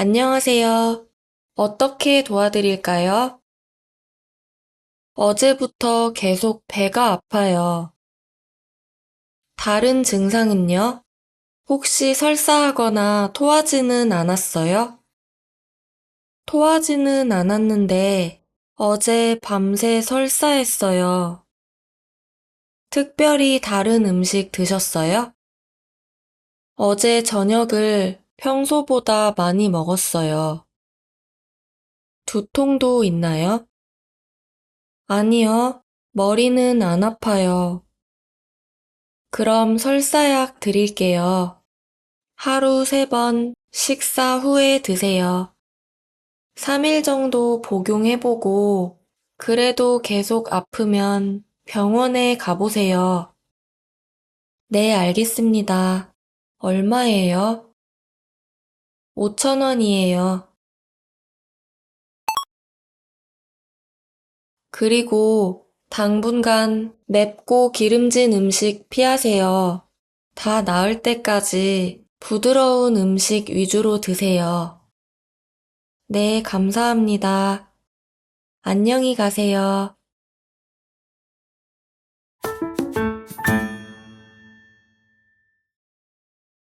안녕하세요. 어떻게 도와드릴까요? 어제부터 계속 배가 아파요. 다른 증상은요? 혹시 설사하거나 토하지는 않았어요? 토하지는 않았는데 어제 밤새 설사했어요. 특별히 다른 음식 드셨어요? 어제 저녁을 평소보다 많이 먹었어요. 두통도 있나요? 아니요, 머리는 안 아파요. 그럼 설사약 드릴게요. 하루 3번 식사 후에 드세요. 3일 정도 복용해보고 그래도 계속 아프면 병원에 가보세요. 네, 알겠습니다. 얼마예요? 5,000원이에요. 그리고 당분간 맵고 기름진 음식 피하세요. 다 나을 때까지 부드러운 음식 위주로 드세요. 네, 감사합니다. 안녕히 가세요.